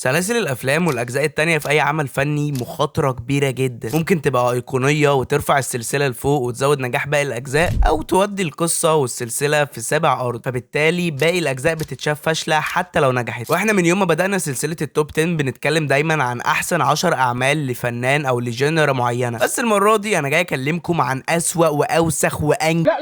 سلاسل الافلام والاجزاء التانية في اي عمل فني مخاطرة كبيرة جدا، ممكن تبقى ايقونية وترفع السلسلة لفوق وتزود نجاح باقي الاجزاء، او تودي القصة والسلسلة في سابع ارض، فبالتالي باقي الاجزاء بتتشاف فاشلة حتى لو نجحت. واحنا من يوم ما بدأنا سلسلة التوب 10 بنتكلم دايما عن احسن 10 اعمال لفنان او لجنرا معينة، بس المرة دي انا جاي اكلمكم عن اسوأ واوسخ وانجح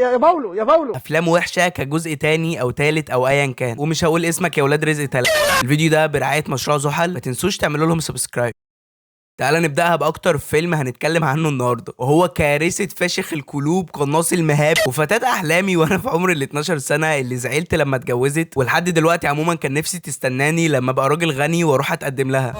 يا باولو افلام وحشة كجزء تاني او تالت او ايا كان، ومش هقول اسمك يا ولاد رزق 3. الفيديو ده برعاية مشروع زحل، ما تنسوش تعملوا لهم سبسكرايب. تعالى نبدأها بأكتر فيلم هنتكلم عنه النهارده، وهو كارثة فاشخ القلوب قناص المهاب وفتاة أحلامي وأنا في عمر ال 12 سنة اللي زعلت لما اتجوزت، ولحد دلوقتي عموما كان نفسي تستناني لما أبقى راجل غني وأروح أتقدم لها.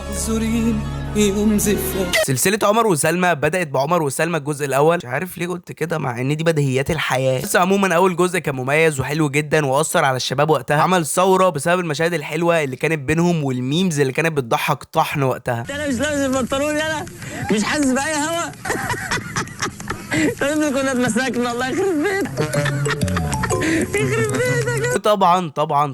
سلسلة عمر وسلمى بدأت بعمر وسلمى الجزء الأول، مش عارف ليه قلت كده مع إن دي بديهيات الحياة، بس عموما أول جزء كان مميز وحلو جدا وأثر على الشباب وقتها، عمل ثورة بسبب المشاهد الحلوة اللي كانت بينهم والميمز اللي كانت بتضحك طحن وقتها. انا مش لابس البنطلون يلا، مش حاسس باي هوا. طيب كنا اتمسكنا، الله يخرب بيتك. يخرب بيتك.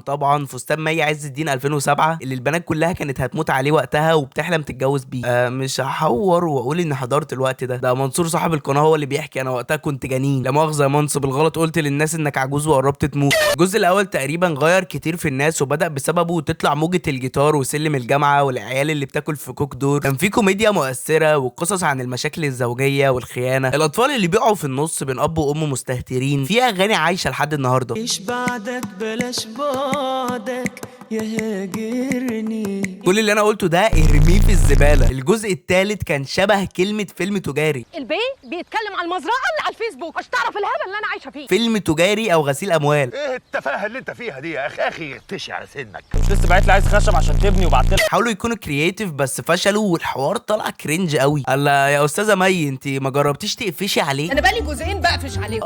طبعا فستان مي عز الدين 2007 اللي البنات كلها كانت هتموت عليه وقتها وبتحلم تتجوز بيه. مش هحور واقول اني حضرت الوقت ده منصور صاحب القناه هو اللي بيحكي، انا وقتها كنت جنين، لا مؤاخذه يا منصب، بالغلط قلت للناس انك عجوز وقربت تموت. الجزء الاول تقريبا غير كتير في الناس وبدا بسببه تطلع موجه الجيتار وسلم الجامعه والعيال اللي بتاكل في كوك دور، كان في كوميديا مؤثره وقصص عن المشاكل الزوجيه والخيانه، الاطفال اللي بيقعوا في النص بين اب وام مستهترين، في اغاني عايشه لحد النهارده. ايش بعدك بلاش بعدك يا هاجرني. كل اللي انا قلته ده ارميه في الزباله. الجزء الثالث كان شبه كلمه فيلم تجاري، البي بيتكلم على المزرعه اللي على الفيسبوك، مش تعرف الهبل اللي انا عايشه فيه. فيلم تجاري او غسيل اموال. ايه التفاهه اللي انت فيها دي يا اخي اختشي على سنك. لسه باعت لي عايز خشب عشان تبني وبعت لك. حاولوا يكونوا كرييتيف بس فشلوا والحوار طلع كرنج قوي. الله يا استاذه مي، انت ما جربتيش تقفشي عليه؟ انا بقالي جزئين بقفش عليهم.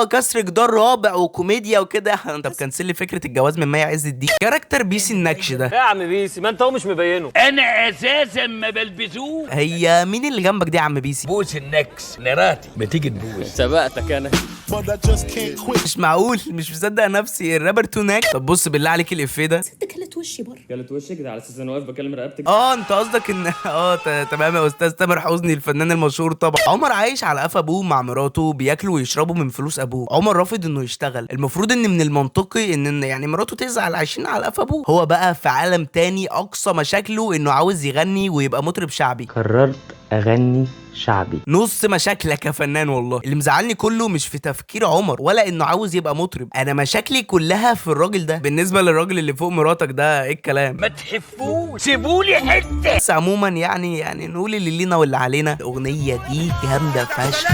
كسر جدار رابع وكوميديا وكده. طب كنسل لي فكره الجواز من مي عز الدين. كاركتر بيسي النكش ده يا عم بيسي، ما انت هو مش مبينه. انا اساسا ما بلبسوه. هي مين اللي جنبك دي يا عم بيسي؟ بوس النكس مراتي، ما تيجي نبوس. سبقتك انا. مش معقول، مش مصدق نفسي، الرابر توناك. طب بص بالله عليك الافيه ده. كلت وشي بره. كلت وشك ده على اساس انا واقف بكلم رقبتك. انت قصدك ان تمام يا استاذ تامر حسني الفنان المشهور. طبعا عمر عايش على قفا ابوه مع مراته، بياكلوا ويشربوا من فلوس ابوه. عمر رافض انه يشتغل، المفروض ان من المنطقي ان يعني مراته تزعل عايشين على قفا ابوه. هو بقى في عالم تاني، اقصى مشاكله انه عاوز يغني ويبقى مطرب شعبي. قررت اغني شعبي. نص مشاكلك يا فنان. والله اللي مزعلني كله مش في تفكير عمر ولا انه عاوز يبقى مطرب، انا مشاكلي كلها في الراجل ده. بالنسبه للراجل اللي فوق مراتك ده ايه الكلام؟ ما تحفوه، سيبولي حته. بس عموما يعني نقول اللي لينا واللي علينا. الاغنيه دي جامده فشخ.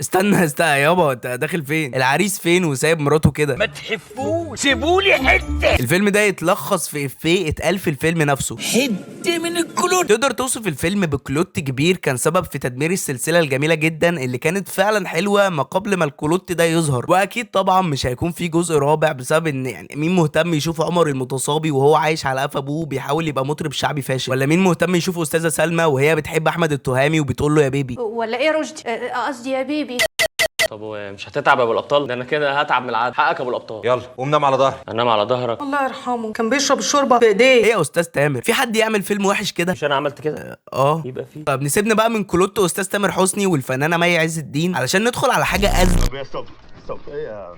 استنى يابا، انت داخل فين؟ العريس فين وسايب مراته كده؟ ما تحفوه، سيبولي حته. الفيلم ده يتلخص في افيه اتقال في الفيلم نفسه، حته من الكلوت. تقدر توصف الفيلم بكلوت كبير كان سبب في تدمير السلسله الجميله جدا اللي كانت فعلا حلوه ما قبل ما الكلوت ده يظهر. واكيد طبعا مش هيكون في جزء رابع بسبب ان يعني مين مهتم يشوف عمر المتصابي وهو عايش على قفا ابوه بيحاول يبقى مطرب شعبي فاشل، ولا مين مهتم يشوف استاذه سلمى وهي بتحب احمد التهامي وبتقول له يا بيبي، ولا ايه رشدي؟ قصدي يا بيبي. طب مش هتتعب يا ابو الابطال؟ ده انا كده هتعب من العاد. حقك يا ابو الابطال. يلا قوم نام على ظهرك. انام على ظهرك. الله يرحمه كان بيشرب الشوربه بايديه. ايه يا استاذ تامر، في حد يعمل فيلم وحش كده؟ مش انا عملت كده. يبقى في. طب نسيبنا بقى من كلوت واستاذ تامر حسني والفنانه مي عز الدين علشان ندخل على حاجه ازمه.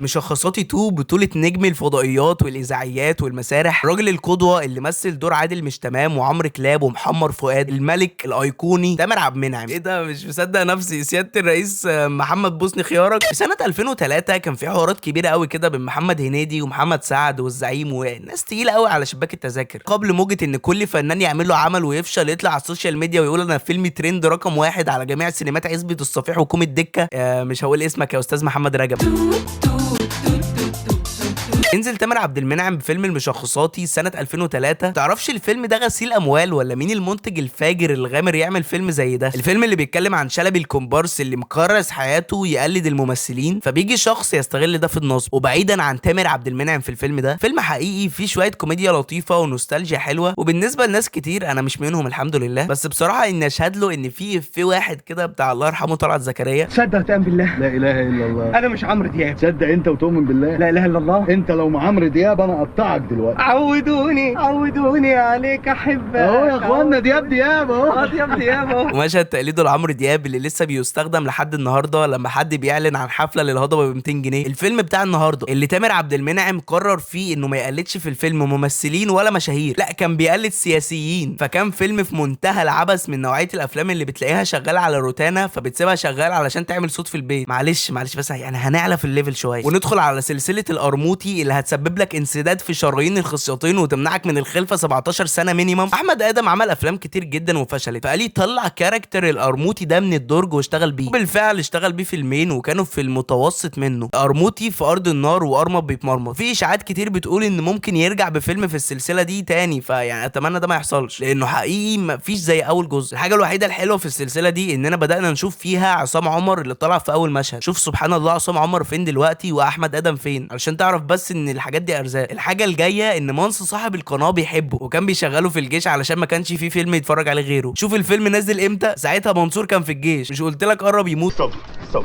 مشخصاتي 2 بطولة نجم الفضائيات والإذاعيات والمسارح، الراجل القدوة اللي مثل دور عادل مش تمام وعمرو كلاب ومحمر فؤاد، الملك الأيقوني تامر عبد المنعم. ايه ده، مش مصدق نفسي، سيادة الرئيس محمد بوسني خيارك. في سنة 2003 كان في حوارات كبيرة قوي كده بين محمد هنيدي ومحمد سعد والزعيم وناس تقيلة قوي على شباك التذاكر، قبل موجة ان كل فنان يعمل له عمل ويفشل يطلع على السوشيال ميديا ويقول انا فيلمي ترند رقم 1 على جميع السينمات عزبة الصفيح وكوم الدكة. مش هقول اسمك يا استاذ محمد رجب. انزل تامر عبد المنعم بفيلم المشخصاتي سنه 2003. تعرفش الفيلم ده غسيل اموال ولا مين المنتج الفاجر الغامر يعمل فيلم زي ده؟ الفيلم اللي بيتكلم عن شلبي الكومبارس اللي مكرس حياته يقلد الممثلين، فبيجي شخص يستغل ده في النصب. وبعيدا عن تامر عبد المنعم في الفيلم ده، فيلم حقيقي فيه شويه كوميديا لطيفه ونوستالجيا حلوه، وبالنسبه لناس كتير انا مش منهم الحمد لله، بس بصراحه اني اشهد له ان في واحد كده بتاع الله يرحمه طلعت زكريا. تصدق وتؤمن بالله؟ لا اله الا الله. انا مش عمرو دياب. تصدق انت وتؤمن بالله؟ لا اله الا الله. انت لو مع عمرو دياب انا اقطعك دلوقتي. عودوني عليك احبك. اهو يا اخوانا دياب اهو. دياب اهو. ومشهد تقليده لعمرو دياب اللي لسه بيستخدم لحد النهارده لما حد بيعلن عن حفله للهضبه ب 200 جنيه. الفيلم بتاع النهارده اللي تامر عبد المنعم قرر فيه انه ما يقلدش في الفيلم ممثلين ولا مشاهير، لا كان بيقلد سياسيين، فكان فيلم في منتهى العبث من نوعيه الافلام اللي بتلاقيها شغاله على روتانا فبتسيبها شغال علشان تعمل صوت في البيت. معلش بس يعني هنعلى في الليفل شويه وندخل على سلسله القرموطي اللي هتسبب لك انسداد في شرايين الخصيتين وتمنعك من الخلفه 17 سنه مينيمم. احمد ادم عمل افلام كتير جدا وفشلت، فقال لي طلع كاركتر القرموطي ده من الدرج واشتغل بيه، وبالفعل اشتغل بيه فيلمين وكانوا في المتوسط منه، قرموطي في ارض النار وارمب بيتمرمط. في اشاعات كتير بتقول ان ممكن يرجع بفيلم في السلسله دي تاني، فيعني اتمنى ده ما يحصلش لانه حقيقي مفيش زي اول جزء. الحاجه الوحيده الحلوه في السلسله دي اننا بدانا نشوف فيها عصام عمر اللي طلع في اول مشهد. شوف سبحان الله عصام عمر فين دلوقتي واحمد ادم فين، علشان تعرف بس ان الحاجات دي ارزاق. الحاجه الجايه ان مانس صاحب القناه بيحبه وكان بيشغله في الجيش علشان ما كانش فيه فيلم يتفرج عليه غيره. شوف الفيلم نزل امتى؟ ساعتها منصور كان في الجيش، مش قلت لك قرب يموت؟ طب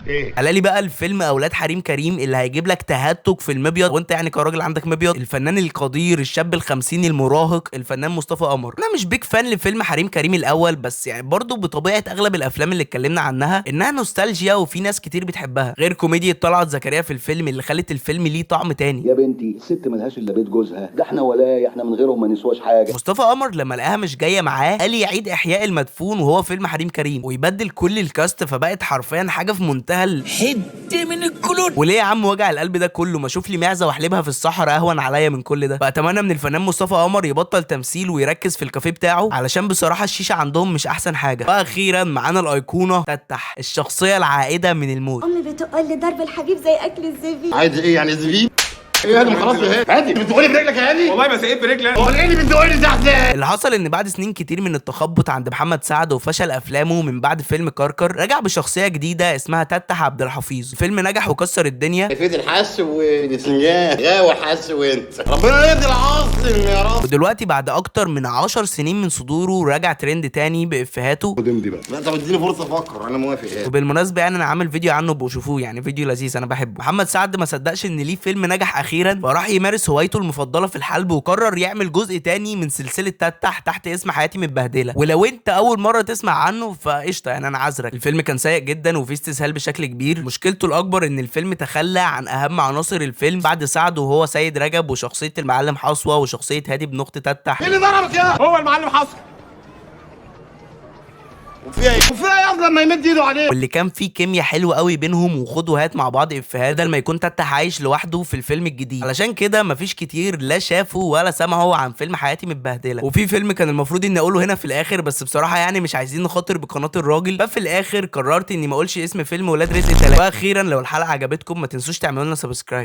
ايه قال لي بقى الفيلم اولاد حريم كريم اللي هيجيب لك تهتك في المبيض، وانت يعني كراجل عندك مبيض. الفنان القدير الشاب ال50 المراهق الفنان مصطفى قمر. انا مش بيك فان لفيلم حريم كريم الاول، بس يعني برضو بطبيعه اغلب الافلام اللي اتكلمنا عنها انها نوستالجيا وفي ناس كتير بتحبها، غير كوميديا طلعت زكريا في الفيلم اللي خلت الفيلم ليه طعم تاني. يا بنتي الست ملهاش الا بيت جوزها، ده احنا ولا احنا من غيرهم ما نسواش حاجه. مصطفى قمر لما لقاها مش جايه معاه قال يعيد احياء المدفون وهو فيلم حريم كريم ويبدل كل الكاست، فبقت حرفيا حاجه في منتهى من الكلون. وليه يا عم وجع القلب ده كله؟ ما اشوف لي معزه واحلبها في الصحراء اهون عليا من كل ده. فاتمنى من الفنان مصطفى قمر يبطل تمثيل ويركز في الكافيه بتاعه، علشان بصراحه الشيشه عندهم مش احسن حاجه. واخيرا معانا الايقونه تتح، الشخصيه العائده من الموت. امي بتقول لي ضرب الحبيب زي اكل الزبيب. عايز ايه يعني زبيب؟ ايه هذا؟ خلاص يا هادي بتقولي برجلك يا هادي؟ والله ما سايب برجلي. امال ايه اللي بتقولي ده ازاي؟ اللي حصل ان بعد سنين كتير من التخبط عند محمد سعد وفشل افلامه من بعد فيلم كركر، رجع بشخصيه جديده اسمها تتح عبد الحفيظ. الفيلم نجح وكسر الدنيا. فين الحس والسنجاه يا وحس وانت ربنا يهدي العاصم يا رب. ودلوقتي بعد اكتر من 10 سنين من صدوره رجع ترند تاني بافيهاته. دي بقى لا طب اديني فرصه افكر انا موافق. وبالمناسبه يعني انا عامل فيديو عنه بشوفوه، يعني فيديو لذيذ انا بحبه. محمد سعد ما صدقش ان ليه فيلم نجح اخيرا، فراح يمارس هوايته المفضله في الحلب وقرر يعمل جزء تاني من سلسله تتح تحت اسم حياتي متبهدله. ولو انت اول مره تسمع عنه فقشطه يعني انا عذرك. الفيلم كان سيء جدا وفيه استسهال بشكل كبير. مشكلته الاكبر ان الفيلم تخلى عن اهم عناصر الفيلم بعد سعد، وهو سيد رجب وشخصيه المعلم حصوه وشخصيه هادي بن اخت تتح. مين اللي ضربك يا هو المعلم حصوه؟ وفيها ايه لما يمد ايده عليه؟ واللي كان فيه كيمياء حلوه قوي بينهم وخد وهات مع بعض افيهات، بدل ما يكون تتح عايش لوحده في الفيلم الجديد. علشان كده مفيش كتير لا شافوا ولا سمعوا عن فيلم حياتي متبهدله. وفي فيلم كان المفروض اني اقوله هنا في الاخر، بس بصراحه يعني مش عايزين نخاطر بقناه الراجل، ففي الاخر قررت اني ما اقولش اسم فيلم ولاد رزق 3. واخيرا لو الحلقه عجبتكم ما تنسوش تعملوا لنا سبسكرايب.